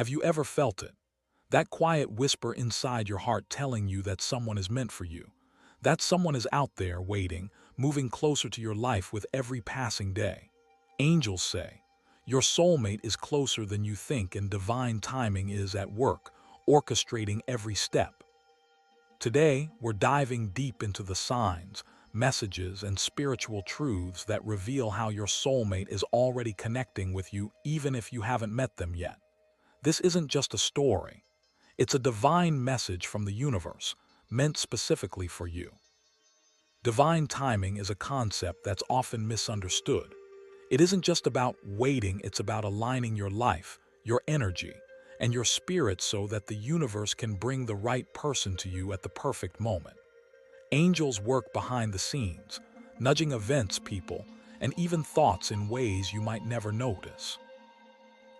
Have you ever felt it? That quiet whisper inside your heart telling you that someone is meant for you. That someone is out there waiting, moving closer to your life with every passing day. Angels say, your soulmate is closer than you think and divine timing is at work, orchestrating every step. Today, we're diving deep into the signs, messages, and spiritual truths that reveal how your soulmate is already connecting with you even if you haven't met them yet. This isn't just a story. It's a divine message from the universe, meant specifically for you. Divine timing is a concept that's often misunderstood. It isn't just about waiting, it's about aligning your life, your energy, and your spirit so that the universe can bring the right person to you at the perfect moment. Angels work behind the scenes, nudging events, people, and even thoughts in ways you might never notice.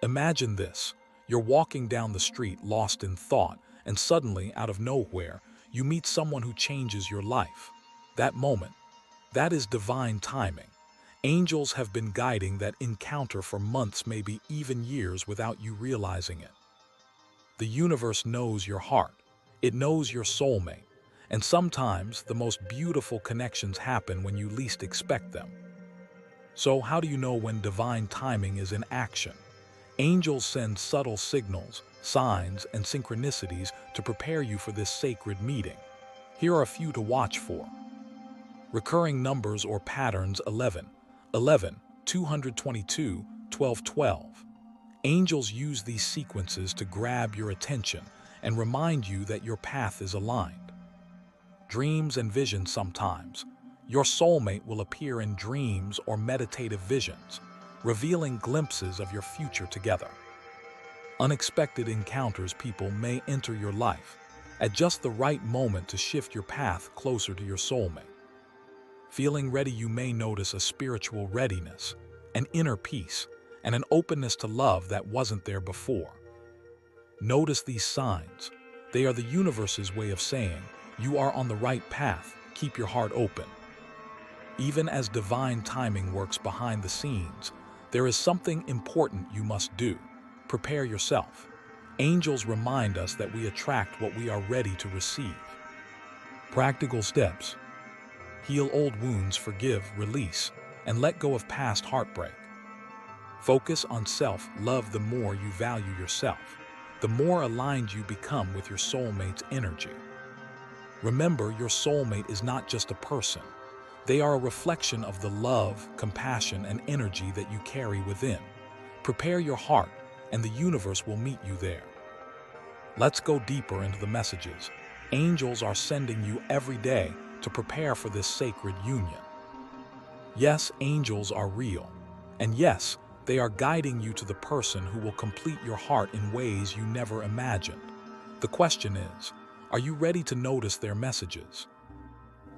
Imagine this. You're walking down the street lost in thought, and suddenly, out of nowhere, you meet someone who changes your life. That moment, that is divine timing. Angels have been guiding that encounter for months, maybe even years, without you realizing it. The universe knows your heart. It knows your soulmate. And sometimes the most beautiful connections happen when you least expect them. So how do you know when divine timing is in action? Angels send subtle signals, signs, and synchronicities to prepare you for this sacred meeting. Here are a few to watch for. Recurring numbers or patterns: 11, 11, 222, 1212. Angels use these sequences to grab your attention and remind you that your path is aligned. Dreams and visions: sometimes your soulmate will appear in dreams or meditative visions, revealing glimpses of your future together. Unexpected encounters: people may enter your life at just the right moment to shift your path closer to your soulmate. Feeling ready: you may notice a spiritual readiness, an inner peace, and an openness to love that wasn't there before. Notice these signs. They are the universe's way of saying, you are on the right path, keep your heart open. Even as divine timing works behind the scenes, there is something important you must do. Prepare yourself. Angels remind us that we attract what we are ready to receive. Practical steps: heal old wounds, forgive, release, and let go of past heartbreak. Focus on self-love. The more you value yourself, the more aligned you become with your soulmate's energy. Remember, your soulmate is not just a person. They are a reflection of the love, compassion, and energy that you carry within. Prepare your heart, and the universe will meet you there. Let's go deeper into the messages angels are sending you every day to prepare for this sacred union. Yes, angels are real. And yes, they are guiding you to the person who will complete your heart in ways you never imagined. The question is, are you ready to notice their messages?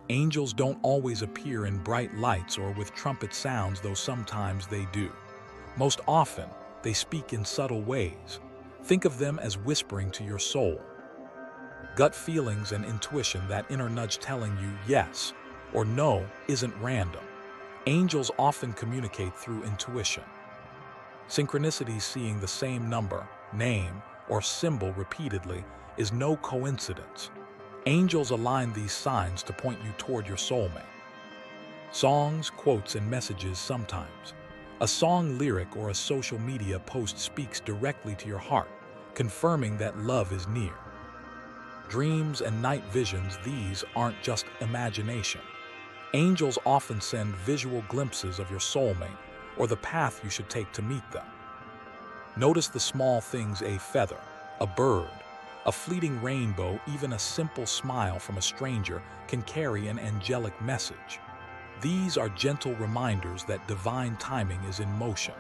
Angels don't always appear in bright lights or with trumpet sounds, though sometimes they do. Most often, they speak in subtle ways. Think of them as whispering to your soul. Gut feelings and intuition, that inner nudge telling you yes or no, isn't random. Angels often communicate through intuition. Synchronicities: seeing the same number, name, or symbol repeatedly is no coincidence. Angels align these signs to point you toward your soulmate. Songs, quotes, and messages: sometimes a song lyric or a social media post speaks directly to your heart, confirming that love is near. Dreams and night visions: these aren't just imagination. Angels often send visual glimpses of your soulmate or the path you should take to meet them. Notice the small things: a feather, a bird, a fleeting rainbow, even a simple smile from a stranger can carry an angelic message. These are gentle reminders that divine timing is in motion.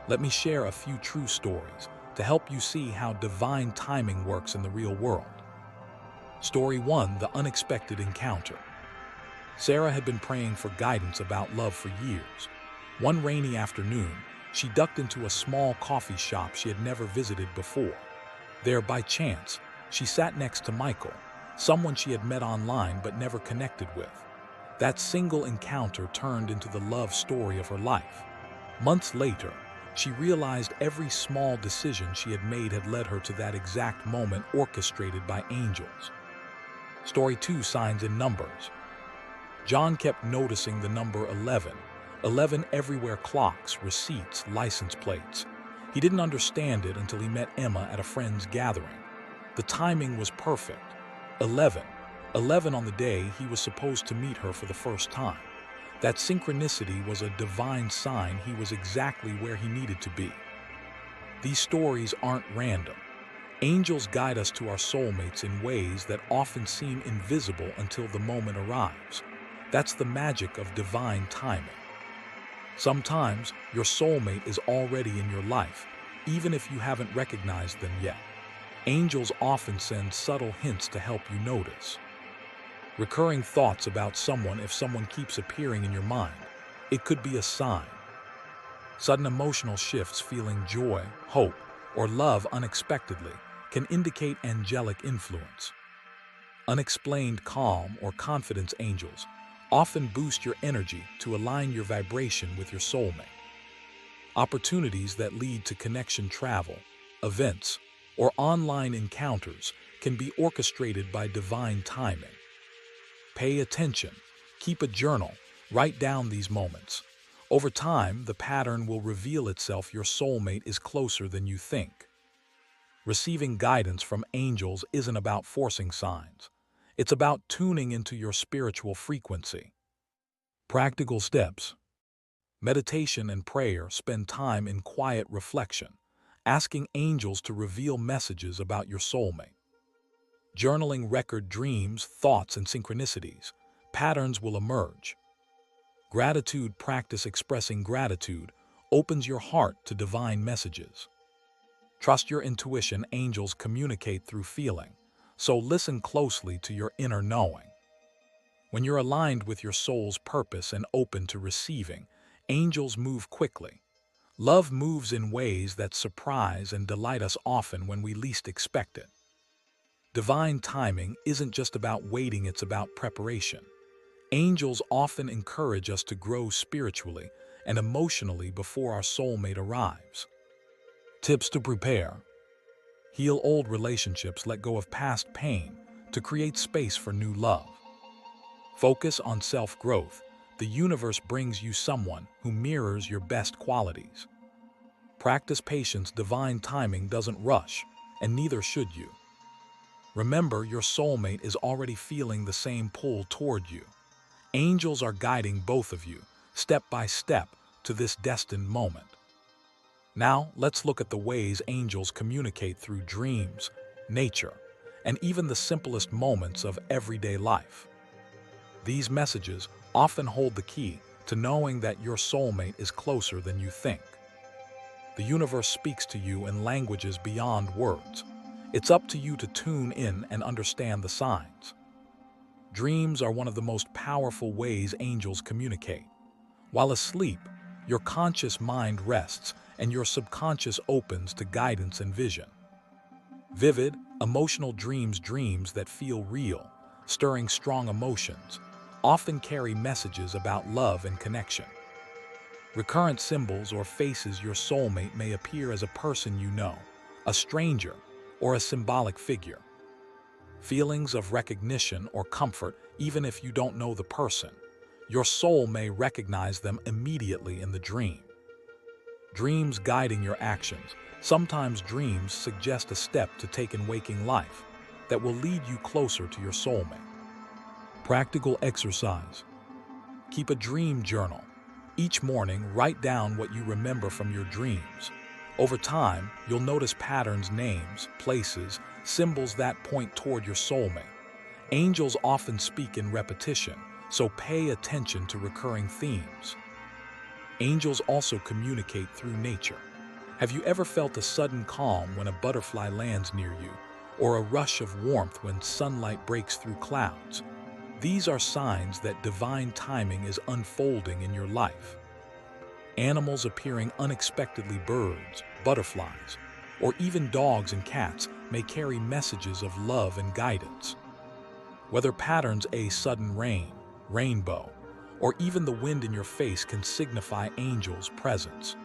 Let me share a few true stories to help you see how divine timing works in the real world. Story 1: the unexpected encounter. Sarah had been praying for guidance about love for years. One rainy afternoon, she ducked into a small coffee shop she had never visited before. There, by chance, she sat next to Michael, someone she had met online but never connected with. That single encounter turned into the love story of her life. Months later, She realized every small decision she had made had led her to that exact moment orchestrated by angels. Story 2, Signs in Numbers. John kept noticing the number 11. 11 everywhere: clocks, receipts, license plates. He didn't understand it until he met Emma at a friend's gathering. The timing was perfect. 11. 11 on the day he was supposed to meet her for the first time. That synchronicity was a divine sign he was exactly where he needed to be. These stories aren't random. Angels guide us to our soulmates in ways that often seem invisible until the moment arrives. That's the magic of divine timing. Sometimes your soulmate is already in your life, even if you haven't recognized them yet. Angels often send subtle hints to help you notice. Recurring thoughts about someone. If someone keeps appearing in your mind, it could be a sign. Sudden emotional shifts, feeling joy, hope, or love unexpectedly, can indicate angelic influence. Unexplained calm or confidence. Angels often boost your energy to align your vibration with your soulmate. Opportunities that lead to connection. Travel, events, or online encounters can be orchestrated by divine timing. Pay attention, keep a journal, write down these moments. Over time, the pattern will reveal itself. Your soulmate is closer than you think. Receiving guidance from angels isn't about forcing signs. It's about tuning into your spiritual frequency. Practical steps. Meditation and prayer. Spend time in quiet reflection, asking angels to reveal messages about your soulmate. Journaling. Record dreams, thoughts, and synchronicities. Patterns will emerge. Gratitude. Practice expressing gratitude opens your heart to divine messages. Trust your intuition. Angels communicate through feeling, so listen closely to your inner knowing. When you're aligned with your soul's purpose and open to receiving, angels move quickly. Love moves in ways that surprise and delight us, often when we least expect it. Divine timing isn't just about waiting, it's about preparation. Angels often encourage us to grow spiritually and emotionally before our soulmate arrives. Tips to prepare. Heal old relationships, let go of past pain to create space for new love. Focus on self-growth. The universe brings you someone who mirrors your best qualities. Practice patience. Divine timing doesn't rush, and neither should you. Remember, your soulmate is already feeling the same pull toward you. Angels are guiding both of you, step by step, to this destined moment. Now, let's look at the ways angels communicate through dreams, nature, and even the simplest moments of everyday life. These messages often hold the key to knowing that your soulmate is closer than you think. The universe speaks to you in languages beyond words. It's up to you to tune in and understand the signs. Dreams are one of the most powerful ways angels communicate. While asleep, your conscious mind rests and your subconscious opens to guidance and vision. Vivid, emotional dreams, dreams that feel real, stirring strong emotions, often carry messages about love and connection. Recurrent symbols or faces. Your soulmate may appear as a person you know, a stranger, or a symbolic figure. Feelings of recognition or comfort. Even if you don't know the person, your soul may recognize them immediately in the dream. Dreams guiding your actions. Sometimes dreams suggest a step to take in waking life that will lead you closer to your soulmate. Practical exercise. Keep a dream journal. Each morning, write down what you remember from your dreams. Over time, you'll notice patterns, names, places, symbols that point toward your soulmate. Angels often speak in repetition, so pay attention to recurring themes. Angels also communicate through nature. Have you ever felt a sudden calm when a butterfly lands near you, or a rush of warmth when sunlight breaks through clouds? These are signs that divine timing is unfolding in your life. Animals appearing unexpectedly, birds, butterflies, or even dogs and cats may carry messages of love and guidance. Whether patterns, a sudden rain, rainbow, or even the wind in your face can signify angels' presence.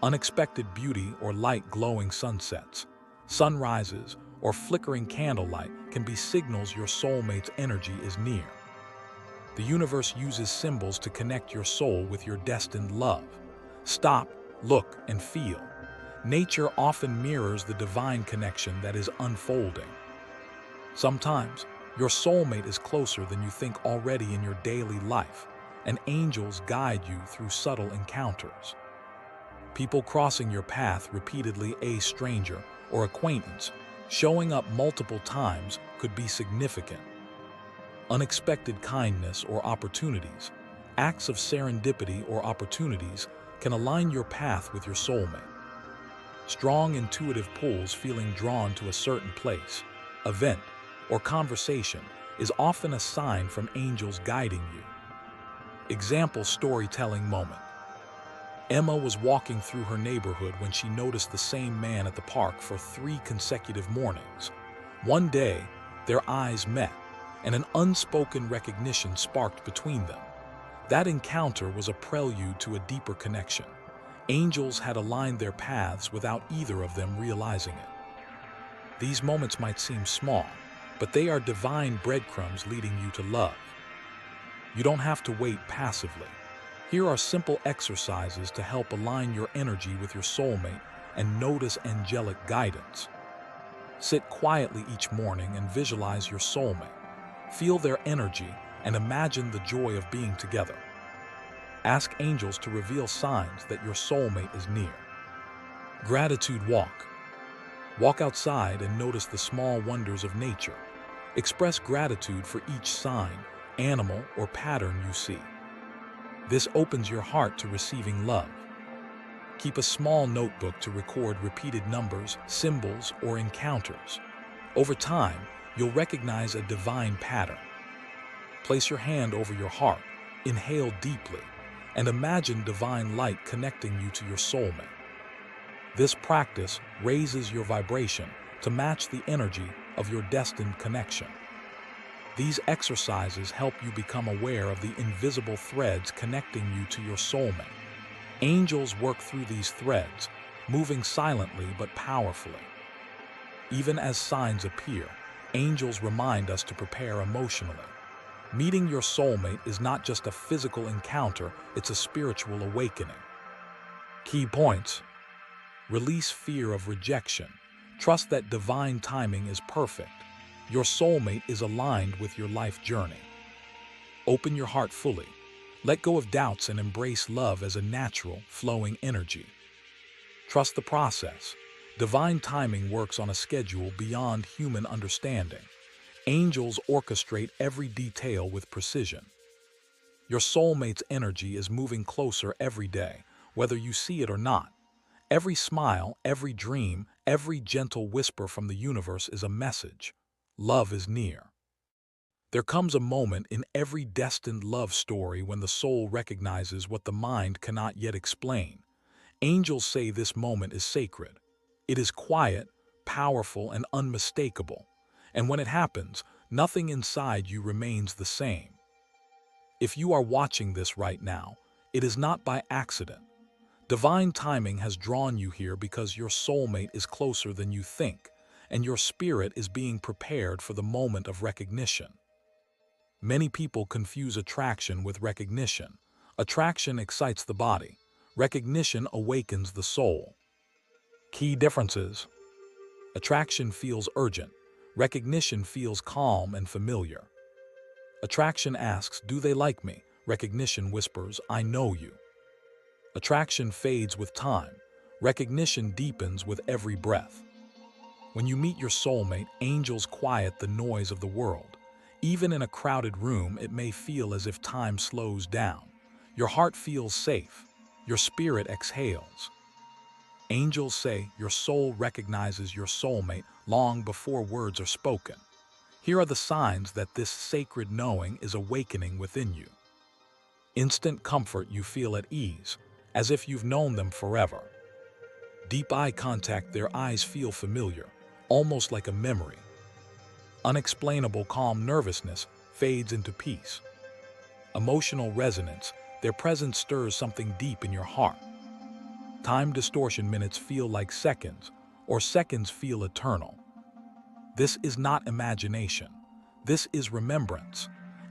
Unexpected beauty or light glowing sunsets, sunrises, or flickering candlelight can be signals your soulmate's energy is near. The universe uses symbols to connect your soul with your destined love. Stop, look, and feel. Nature often mirrors the divine connection that is unfolding. Sometimes, your soulmate is closer than you think already in your daily life, and angels guide you through subtle encounters. People crossing your path repeatedly, a stranger or acquaintance, showing up multiple times could be significant. Unexpected kindness or opportunities, acts of serendipity or opportunities can align your path with your soulmate. Strong intuitive pulls feeling drawn to a certain place, event, or conversation is often a sign from angels guiding you. Example storytelling moment. Emma was walking through her neighborhood when she noticed the same man at the park for 3 consecutive mornings. One day, their eyes met, and an unspoken recognition sparked between them. That encounter was a prelude to a deeper connection. Angels had aligned their paths without either of them realizing it. These moments might seem small, but they are divine breadcrumbs leading you to love. You don't have to wait passively. Here are simple exercises to help align your energy with your soulmate and notice angelic guidance. Sit quietly each morning and visualize your soulmate. Feel their energy and imagine the joy of being together. Ask angels to reveal signs that your soulmate is near. Gratitude walk. Walk outside and notice the small wonders of nature. Express gratitude for each sign, animal, or pattern you see. This opens your heart to receiving love. Keep a small notebook to record repeated numbers, symbols, or encounters. Over time, you'll recognize a divine pattern. Place your hand over your heart, inhale deeply, and imagine divine light connecting you to your soulmate. This practice raises your vibration to match the energy of your destined connection. These exercises help you become aware of the invisible threads connecting you to your soulmate. Angels work through these threads, moving silently but powerfully. Even as signs appear, angels remind us to prepare emotionally. Meeting your soulmate is not just a physical encounter, it's a spiritual awakening. Key points. Release fear of rejection. Trust that divine timing is perfect. Your soulmate is aligned with your life journey. Open your heart fully. Let go of doubts and embrace love as a natural, flowing energy. Trust the process. Divine timing works on a schedule beyond human understanding. Angels orchestrate every detail with precision. Your soulmate's energy is moving closer every day, whether you see it or not. Every smile, every dream, every gentle whisper from the universe is a message. Love is near. There comes a moment in every destined love story when the soul recognizes what the mind cannot yet explain. Angels say this moment is sacred. It is quiet, powerful, and unmistakable. And when it happens, nothing inside you remains the same. If you are watching this right now, it is not by accident. Divine timing has drawn you here because your soulmate is closer than you think, and your spirit is being prepared for the moment of recognition. Many people confuse attraction with recognition. Attraction excites the body. Recognition awakens the soul. Key differences. Attraction feels urgent. Recognition feels calm and familiar. Attraction asks, "Do they like me?" Recognition whispers, "I know you." Attraction fades with time. Recognition deepens with every breath. When you meet your soulmate, angels quiet the noise of the world. Even in a crowded room, it may feel as if time slows down. Your heart feels safe. Your spirit exhales. Angels say your soul recognizes your soulmate long before words are spoken. Here are the signs that this sacred knowing is awakening within you. Instant comfort, you feel at ease, as if you've known them forever. Deep eye contact, their eyes feel familiar, almost like a memory. Unexplainable calm, nervousness fades into peace. Emotional resonance, their presence stirs something deep in your heart. Time distortion minutes feel like seconds, or seconds feel eternal. This is not imagination. This is remembrance.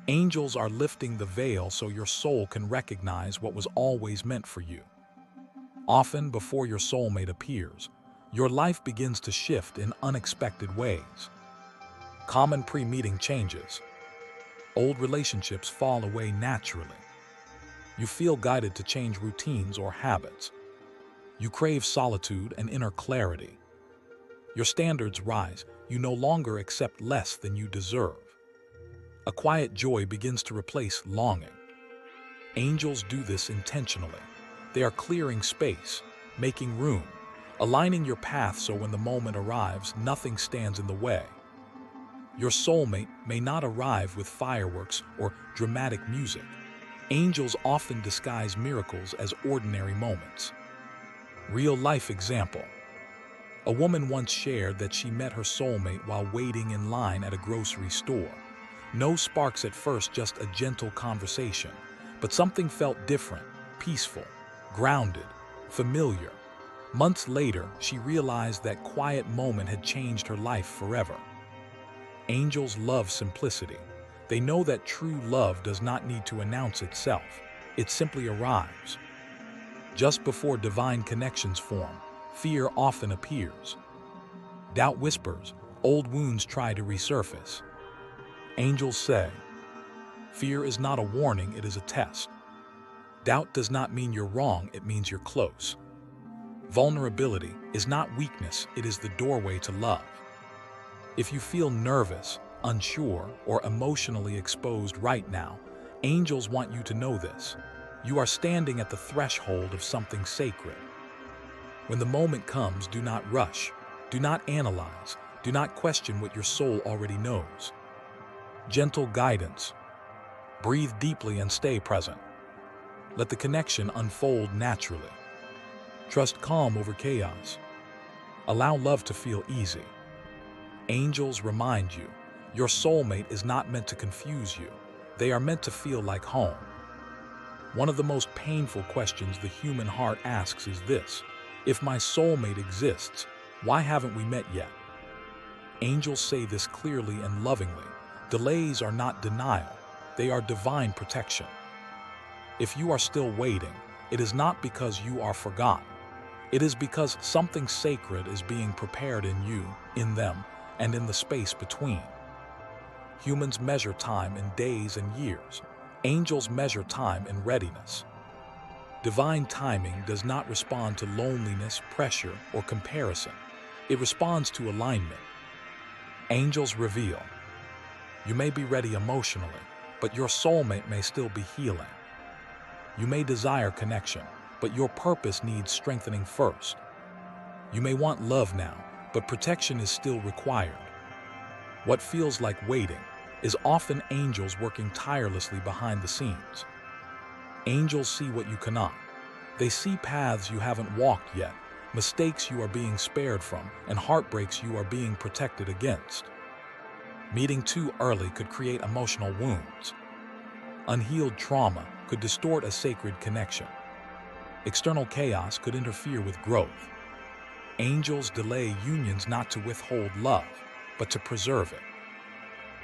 Angels are lifting the veil so your soul can recognize what was always meant for you. Often before your soulmate appears, your life begins to shift in unexpected ways. Common pre-meeting changes. Old relationships fall away naturally. You feel guided to change routines or habits. You crave solitude and inner clarity. Your standards rise. You no longer accept less than you deserve. A quiet joy begins to replace longing. Angels do this intentionally. They are clearing space, making room, aligning your path so when the moment arrives, nothing stands in the way. Your soulmate may not arrive with fireworks or dramatic music. Angels often disguise miracles as ordinary moments. Real-life example. A woman once shared that she met her soulmate while waiting in line at a grocery store. No sparks at first, just a gentle conversation. But something felt different, peaceful, grounded, familiar. Months later, she realized that quiet moment had changed her life forever. Angels love simplicity. They know that true love does not need to announce itself. It simply arrives. Just before divine connections form, fear often appears. Doubt whispers, old wounds try to resurface. Angels say, fear is not a warning, it is a test. Doubt does not mean you're wrong, it means you're close. Vulnerability is not weakness, it is the doorway to love. If you feel nervous, unsure, or emotionally exposed right now, angels want you to know this. You are standing at the threshold of something sacred. When the moment comes, do not rush, do not analyze, do not question what your soul already knows. Gentle guidance. Breathe deeply and stay present. Let the connection unfold naturally. Trust calm over chaos. Allow love to feel easy. Angels remind you, your soulmate is not meant to confuse you. They are meant to feel like home. One of the most painful questions the human heart asks is this: if my soulmate exists, why haven't we met yet? Angels say this clearly and lovingly. Delays are not denial, they are divine protection. If you are still waiting, it is not because you are forgotten. It is because something sacred is being prepared in you, in them, and in the space between. Humans measure time in days and years. Angels measure time in readiness. Divine timing does not respond to loneliness, pressure, or comparison. It responds to alignment. Angels reveal. You may be ready emotionally, but your soulmate may still be healing. You may desire connection, but your purpose needs strengthening first. You may want love now, but protection is still required. What feels like waiting is often angels working tirelessly behind the scenes. Angels see what you cannot. They see paths you haven't walked yet, mistakes you are being spared from, and heartbreaks you are being protected against. Meeting too early could create emotional wounds. Unhealed trauma could distort a sacred connection. External chaos could interfere with growth. Angels delay unions not to withhold love, but to preserve it.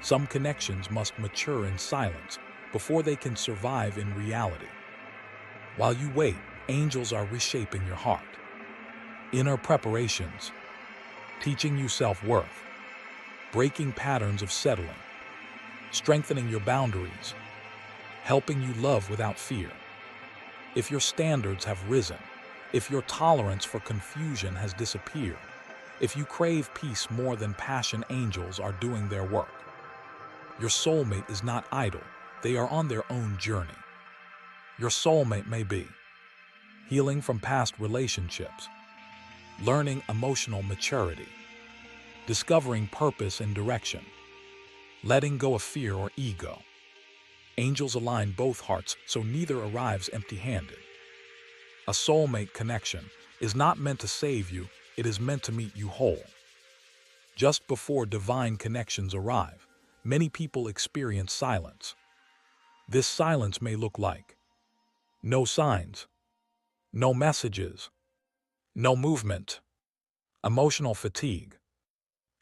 Some connections must mature in silence before they can survive in reality. While you wait, angels are reshaping your heart. Inner preparations, teaching you self-worth, breaking patterns of settling, strengthening your boundaries, helping you love without fear. If your standards have risen, if your tolerance for confusion has disappeared, if you crave peace more than passion, angels are doing their work. Your soulmate is not idle, they are on their own journey. Your soulmate may be healing from past relationships, learning emotional maturity, discovering purpose and direction, letting go of fear or ego. Angels align both hearts so neither arrives empty-handed. A soulmate connection is not meant to save you, it is meant to meet you whole. Just before divine connections arrive, many people experience silence. This silence may look like no signs, no messages, No movement. Emotional fatigue.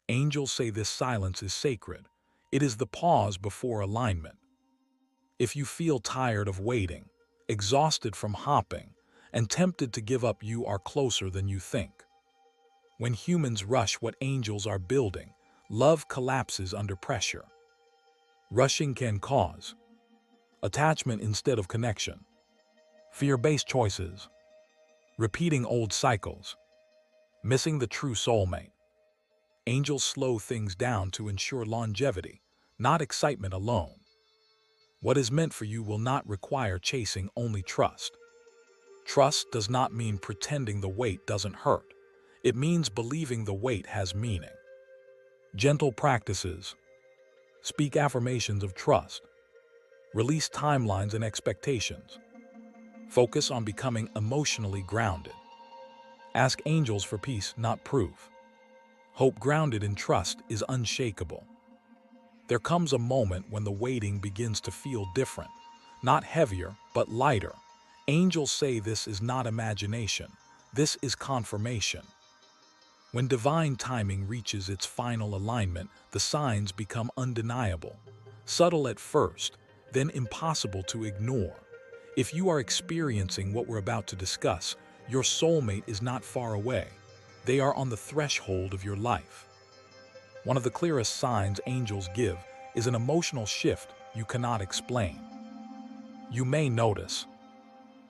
Angels say this silence is sacred. It is the pause before alignment. If you feel tired of waiting, exhausted from hopping, and tempted to give up, you are closer than you think. When humans rush what angels are building, love collapses under pressure. Rushing can cause attachment instead of connection, fear-based choices, repeating old cycles, missing the true soulmate. Angels slow things down to ensure longevity, not excitement alone. What is meant for you will not require chasing, only trust. Trust does not mean pretending the wait doesn't hurt. It means believing the wait has meaning. Gentle practices. Speak affirmations of trust. Release timelines and expectations. Focus on becoming emotionally grounded. Ask angels for peace, not proof. Hope grounded in trust is unshakable. There comes a moment when the waiting begins to feel different, not heavier, but lighter. Angels say this is not imagination. This is confirmation. When divine timing reaches its final alignment, the signs become undeniable. Subtle at first, then impossible to ignore. If you are experiencing what we're about to discuss, your soulmate is not far away. They are on the threshold of your life. One of the clearest signs angels give is an emotional shift you cannot explain. You may notice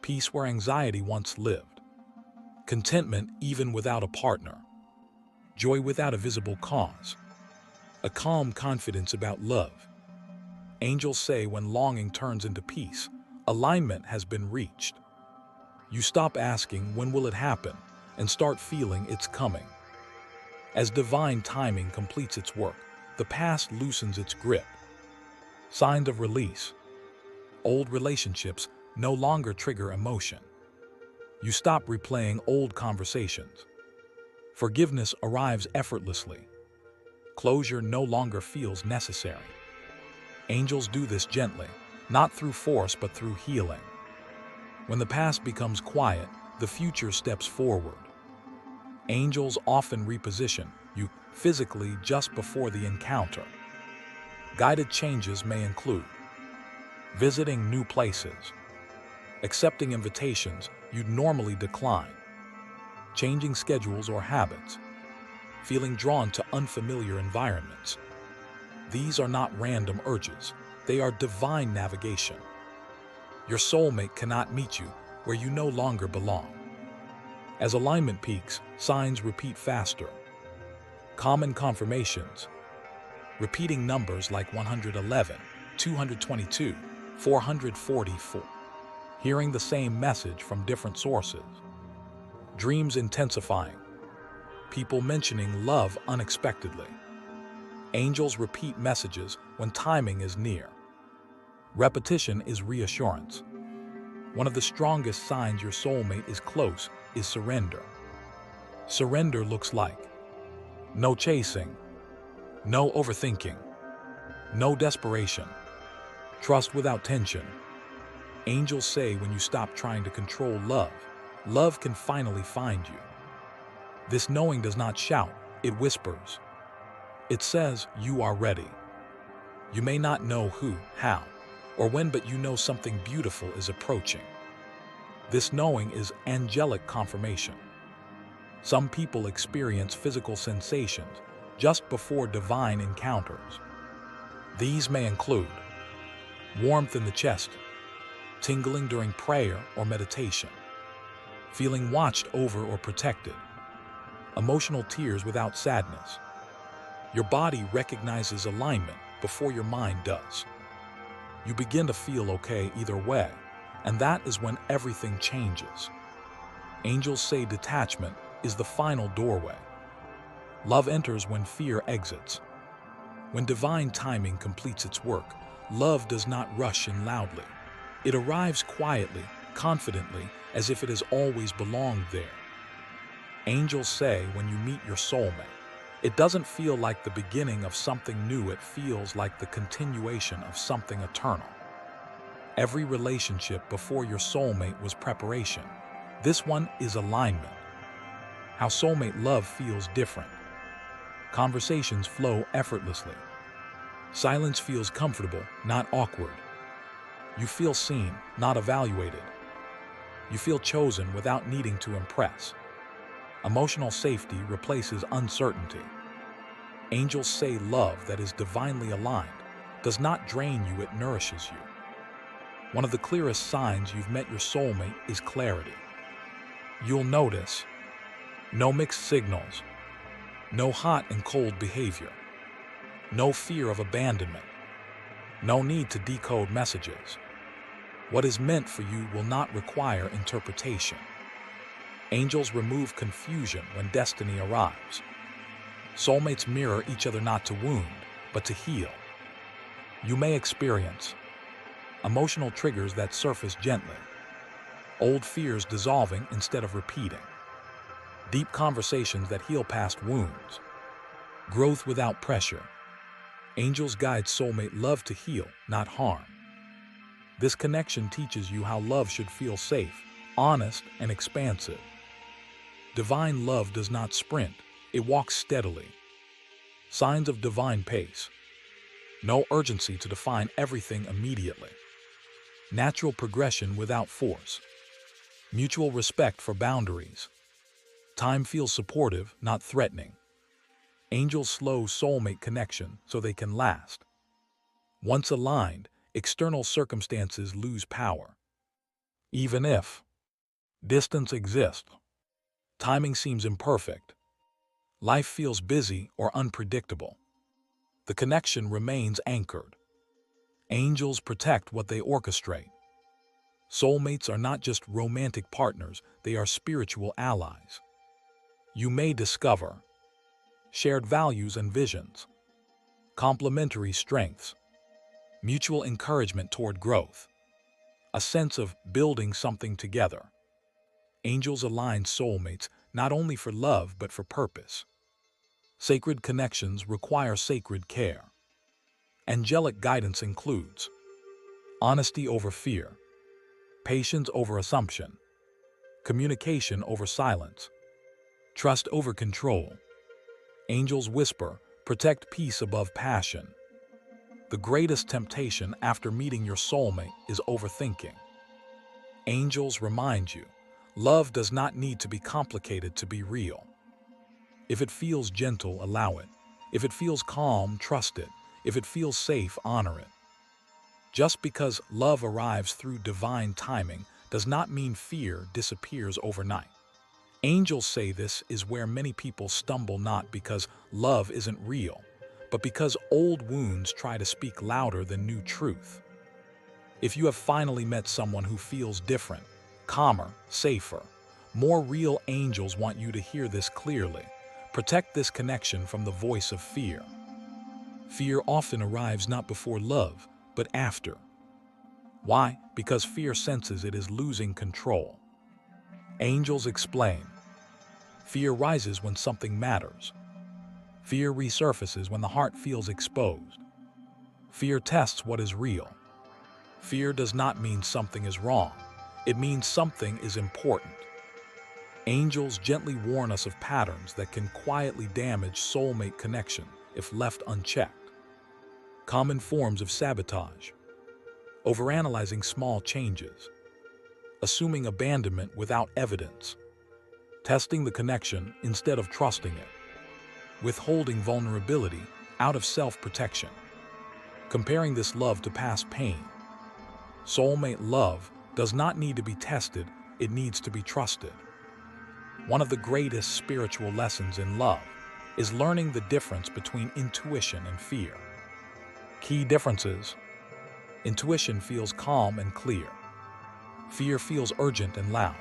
peace where anxiety once lived, contentment even without a partner, joy without a visible cause, a calm confidence about love. Angels say when longing turns into peace, alignment has been reached. You stop asking, when will it happen, and start feeling it's coming. As divine timing completes its work, the past loosens its grip. Signs of release. Old relationships no longer trigger emotion. You stop replaying old conversations. Forgiveness arrives effortlessly. Closure no longer feels necessary. Angels do this gently, not through force but through healing. When the past becomes quiet, the future steps forward. Angels often reposition you physically just before the encounter. Guided changes may include visiting new places, accepting invitations you'd normally decline, changing schedules or habits, feeling drawn to unfamiliar environments. These are not random urges, they are divine navigation. Your soulmate cannot meet you where you no longer belong. As alignment peaks, signs repeat faster. Common confirmations. Repeating numbers like 111, 222, 444. Hearing the same message from different sources. Dreams intensifying. People mentioning love unexpectedly. Angels repeat messages when timing is near. Repetition is reassurance. One of the strongest signs your soulmate is close is surrender. Surrender looks like no chasing, no overthinking, no desperation, trust without tension. Angels say when you stop trying to control love, love can finally find you. This knowing does not shout, it whispers. It says you are ready. You may not know who, how, or when, but you know something beautiful is approaching. This knowing is angelic confirmation. Some people experience physical sensations just before divine encounters. These may include warmth in the chest, tingling during prayer or meditation, feeling watched over or protected, emotional tears without sadness. Your body recognizes alignment before your mind does. You begin to feel okay either way, and that is when everything changes. Angels say detachment is the final doorway. Love enters when fear exits. When divine timing completes its work, love does not rush in loudly. It arrives quietly, confidently, as if it has always belonged there. Angels say when you meet your soulmate, it doesn't feel like the beginning of something new, it feels like the continuation of something eternal. Every relationship before your soulmate was preparation. This one is alignment. How soulmate love feels different. Conversations flow effortlessly. Silence feels comfortable, not awkward. You feel seen, not evaluated. You feel chosen without needing to impress. Emotional safety replaces uncertainty. Angels say love that is divinely aligned does not drain you, it nourishes you. One of the clearest signs you've met your soulmate is clarity. You'll notice no mixed signals, no hot and cold behavior, no fear of abandonment, no need to decode messages. What is meant for you will not require interpretation. Angels remove confusion when destiny arrives. Soulmates mirror each other not to wound, but to heal. You may experience emotional triggers that surface gently, old fears dissolving instead of repeating, deep conversations that heal past wounds, growth without pressure. Angels guide soulmate love to heal, not harm. This connection teaches you how love should feel safe, honest, and expansive. Divine love does not sprint, it walks steadily. Signs of divine pace. No urgency to define everything immediately. Natural progression without force. Mutual respect for boundaries. Time feels supportive, not threatening. Angels slow soulmate connection so they can last. Once aligned, external circumstances lose power. Even if distance exists, timing seems imperfect, life feels busy or unpredictable, the connection remains anchored. Angels protect what they orchestrate. Soulmates are not just romantic partners, they are spiritual allies. You may discover shared values and visions, complementary strengths, mutual encouragement toward growth, a sense of building something together. Angels align soulmates not only for love but for purpose. Sacred connections require sacred care. Angelic guidance includes honesty over fear, patience over assumption, communication over silence, trust over control. Angels whisper, protect peace above passion. The greatest temptation after meeting your soulmate is overthinking. Angels remind you, love does not need to be complicated to be real. If it feels gentle, allow it. If it feels calm, trust it. If it feels safe, honor it. Just because love arrives through divine timing does not mean fear disappears overnight. Angels say this is where many people stumble, not because love isn't real, but because old wounds try to speak louder than new truth. If you have finally met someone who feels different, calmer, safer, more real, angels want you to hear this clearly. Protect this connection from the voice of fear. Fear often arrives not before love, but after. Why? Because fear senses it is losing control. Angels explain. Fear rises when something matters. Fear resurfaces when the heart feels exposed. Fear tests what is real. Fear does not mean something is wrong. It means something is important. Angels gently warn us of patterns that can quietly damage soulmate connection if left unchecked. Common forms of sabotage. Overanalyzing small changes. Assuming abandonment without evidence. Testing the connection instead of trusting it. Withholding vulnerability out of self-protection. Comparing this love to past pain. Soulmate love does not need to be tested, it needs to be trusted. One of the greatest spiritual lessons in love is learning the difference between intuition and fear. Key differences. Intuition feels calm and clear. Fear feels urgent and loud.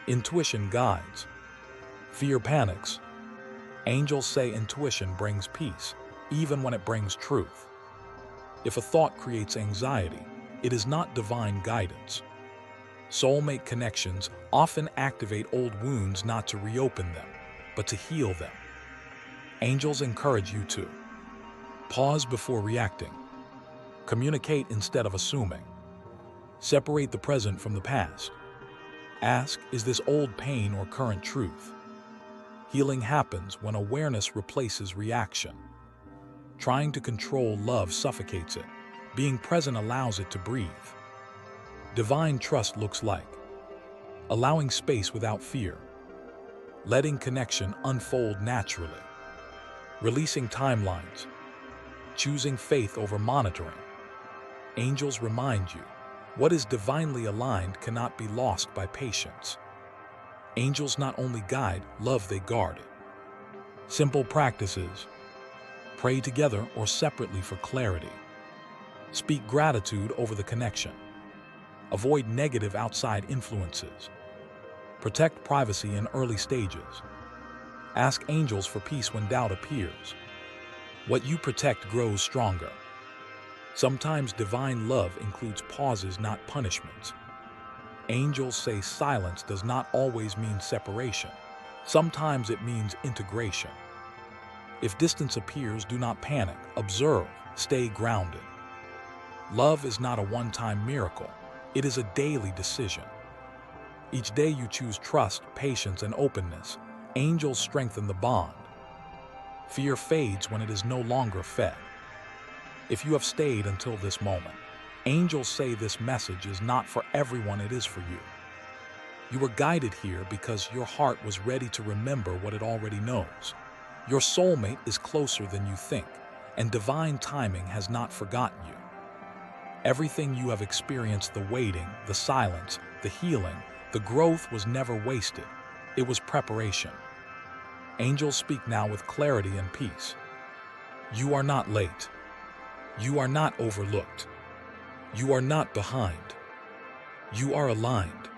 Intuition guides. Fear panics. Angels say intuition brings peace, even when it brings truth. If a thought creates anxiety, it is not divine guidance. Soulmate connections often activate old wounds not to reopen them, but to heal them. Angels encourage you to pause before reacting, communicate instead of assuming, separate the present from the past. Ask, is this old pain or current truth? Healing happens when awareness replaces reaction. Trying to control love suffocates it. Being present allows it to breathe. Divine trust looks like allowing space without fear, letting connection unfold naturally, releasing timelines, choosing faith over monitoring. Angels remind you, what is divinely aligned cannot be lost by patience. Angels not only guide, love they guard it. Simple practices: pray together or separately for clarity. Speak gratitude over the connection. Avoid negative outside influences. Protect privacy in early stages. Ask angels for peace when doubt appears. What you protect grows stronger. Sometimes divine love includes pauses, not punishments. Angels say silence does not always mean separation. Sometimes it means integration. If distance appears, do not panic. Observe, stay grounded. Love is not a one-time miracle. It is a daily decision. Each day you choose trust, patience, and openness. Angels strengthen the bond. Fear fades when it is no longer fed. If you have stayed until this moment, angels say this message is not for everyone, it is for you. You were guided here because your heart was ready to remember what it already knows. Your soulmate is closer than you think, and divine timing has not forgotten you. Everything you have experienced, the waiting, the silence, the healing, the growth, was never wasted. It was preparation. Angels speak now with clarity and peace. You are not late. You are not overlooked. You are not behind. You are aligned.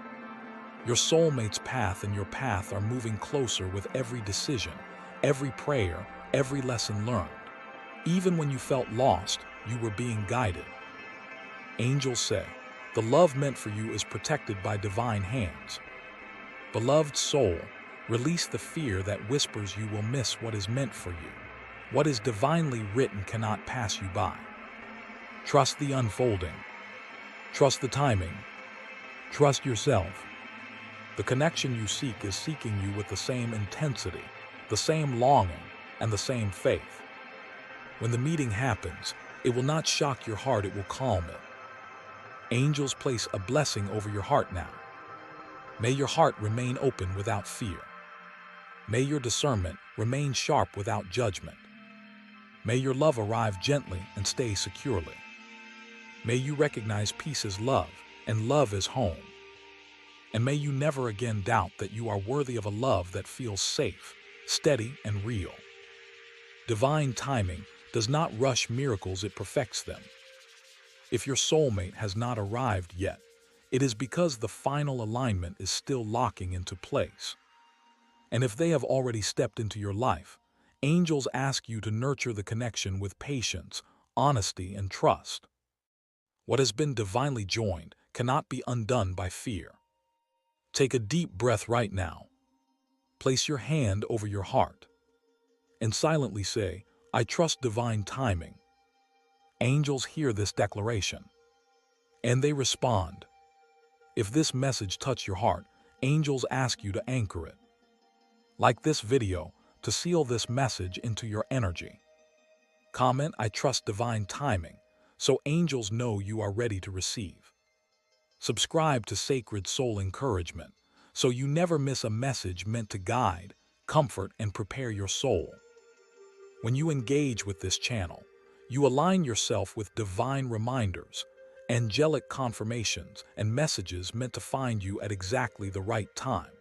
Your soulmate's path and your path are moving closer with every decision, every prayer, every lesson learned. Even when you felt lost, you were being guided. Angels say, the love meant for you is protected by divine hands. Beloved soul, release the fear that whispers you will miss what is meant for you. What is divinely written cannot pass you by. Trust the unfolding. Trust the timing. Trust yourself. The connection you seek is seeking you with the same intensity, the same longing, and the same faith. When the meeting happens, it will not shock your heart, it will calm it. Angels place a blessing over your heart now. May your heart remain open without fear. May your discernment remain sharp without judgment. May your love arrive gently and stay securely. May you recognize peace as love and love as home. And may you never again doubt that you are worthy of a love that feels safe, steady, and real. Divine timing does not rush miracles, it perfects them. If your soulmate has not arrived yet, it is because the final alignment is still locking into place. And if they have already stepped into your life, angels ask you to nurture the connection with patience, honesty, and trust. What has been divinely joined cannot be undone by fear. Take a deep breath right now. Place your hand over your heart and silently say, I trust divine timing. Angels hear this declaration, and they respond. If this message touched your heart, angels ask you to anchor it. Like this video to seal this message into your energy. Comment, I trust divine timing, so angels know you are ready to receive. Subscribe to Sacred Soul Encouragement, so you never miss a message meant to guide, comfort, and prepare your soul. When you engage with this channel, you align yourself with divine reminders, angelic confirmations, and messages meant to find you at exactly the right time.